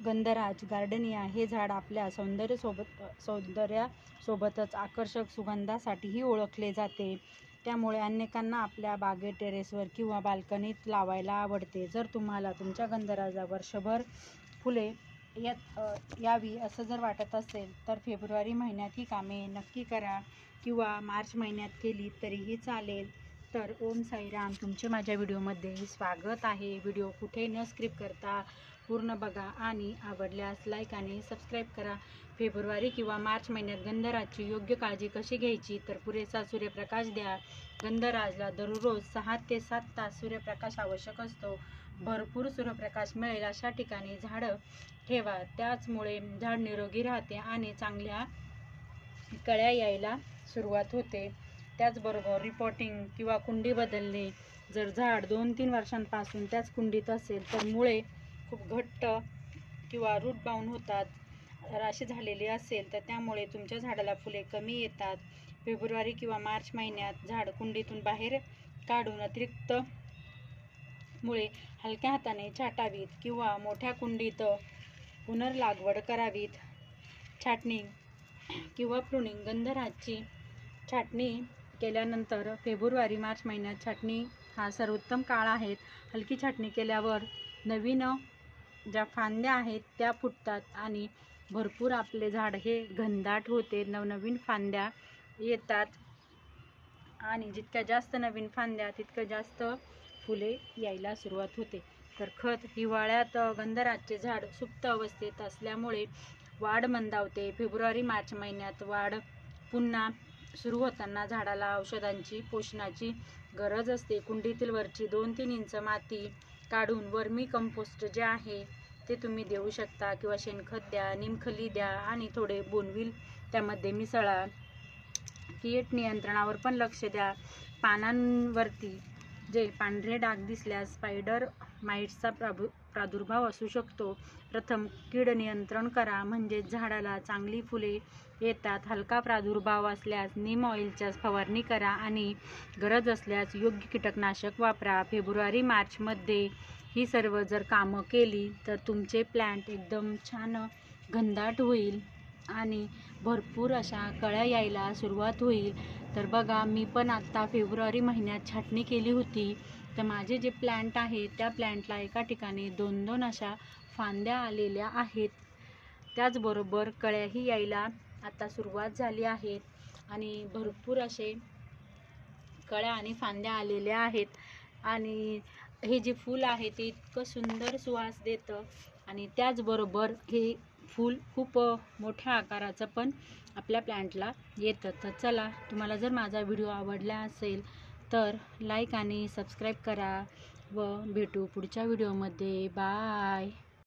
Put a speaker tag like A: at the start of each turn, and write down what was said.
A: गंधराज gardenia हे झाड आपल्या सौंदर्यासोबतच आकर्षक सुगंधासाठीही ओळखले जाते. त्यामुळे अनेकांना आपल्या बागेत, टेरेसवर किंवा बाल्कनीत लावायला आवडते. जर तुम्हाला तुमच्या गंधराजला वर्षभर फुले यावी असं जर वाटत असेल तर फेब्रुवारी महिन्यात ही कामे नक्की करा किंवा मार्च महिन्यात केली तरीही चालेल. तर ओम साईराम, तुमचे माझ्या व्हिडिओमध्ये स्वागत आहे. व्हिडिओ कुठे न स्किप करता पूर्ण बघा आणि आवडल्यास लाईक आणि सबस्क्राईब करा. फेब्रुवारी किंवा मार्च महिन्यात गंधराजची योग्य काळजी कशी घ्यायची, तर पुरेसा सूर्यप्रकाश द्या. गंधराजला दररोज 6 ते 7 तास सूर्यप्रकाश आवश्यक असतो. भरपूर सूर्यप्रकाश मिळेल अशा ठिकाणी झाडं ठेवा. त्याचमुळे झाड निरोगी राहते आणि चांगल्या कळ्या यायला सुरुवात होते. त्याचबरोबर रिपोर्टिंग किंवा कुंडी बदलणे. जर झाड 2-3 वर्षांपासून त्याच कुंडीत असेल तर मुळे खूप घट्ट किंवा रूट बाउंड होतात, असे झालेले असेल तर त्यामुळे तुमच्या झाडाला फुले कमी येतात. फेब्रुवारी किंवा मार्च महिन्यात झाड कुंडीतून बाहेर काढून अतिरिक्त मुळे हलक्या हाताने छाटावीत किंवा मोठ्या कुंडीत पुनर्लागवड करावीत. छाटणी किंवा प्रुनिंग. गंधराजची छाटणी केल्यानंतर फेब्रुवारी मार्च महिन्यात छाटणी हा सर्वोत्तम काळ आहे. हलकी छाटणी केल्यावर नवीन ज्या फांद्या आहेत त्या फुटतात आणि भरपूर आपले झाड हे घनदाट होते. नवनवीन फांद्या येतात आणि जितक्या जास्त नवीन फांद्या तितकं जास्त फुले यायला सुरुवात होते. तर खत. हिवाळ्यात गंधराजचे झाड सुप्त अवस्थेत असल्यामुळे वाढ मंदावते. फेब्रुवारी मार्च महिन्यात वाढ पुन्हा सुरू होताना झाडाला औषधांची, पोषणाची गरज असते. कुंडीतील वरची 2-3 इंच माती काढून वर्मी कंपोस्ट जे आहे ते तुम्ही देऊ शकता किंवा शेणखत द्या, निमखली द्या आणि थोडे बोनविल त्यामध्ये मिसळा. कीड नियंत्रणावर पण लक्ष द्या. पानांवरती जे पांढरे डाग दिसल्यास स्पायडर माइट्सचा प्रादुर्भाव असू शकतो. प्रथम कीड नियंत्रण करा म्हणजे झाडाला चांगली फुले येतात. हलका प्रादुर्भाव असल्यास नीम ऑइलच्या फवारणी करा आणि गरज असल्यास योग्य कीटकनाशक वापरा. फेब्रुवारी मार्चमध्ये ही सर्व जर कामं केली तर तुमचे प्लांट एकदम छान घनदाट होईल आणि भरपूर अशा कळ्या यायला सुरुवात होईल. तर बघा, मी पण आत्ता फेब्रुवारी महिन्यात छाटणी केली होती तर माझे जे प्लांट आहे त्या प्लांटला एका ठिकाणी 2-2 अशा फांद्या आलेल्या आहेत. त्याचबरोबर कळ्याही यायला आता सुरुवात झाली आहेत आणि भरपूर असे कळ्या आणि फांद्या आलेल्या आहेत आणि हे जे फूल आहे ते इतकं सुंदर सुवास देतं आणि त्याचबरोबर हे फूल खूप मोठ्या आकाराचं पण आपल्या प्लांटला येतं. तर चला, तुम्हाला जर माझा व्हिडिओ आवडला असेल तर लाईक आणि सबस्क्राईब करा व भेटू पुढच्या व्हिडिओमध्ये. बाय.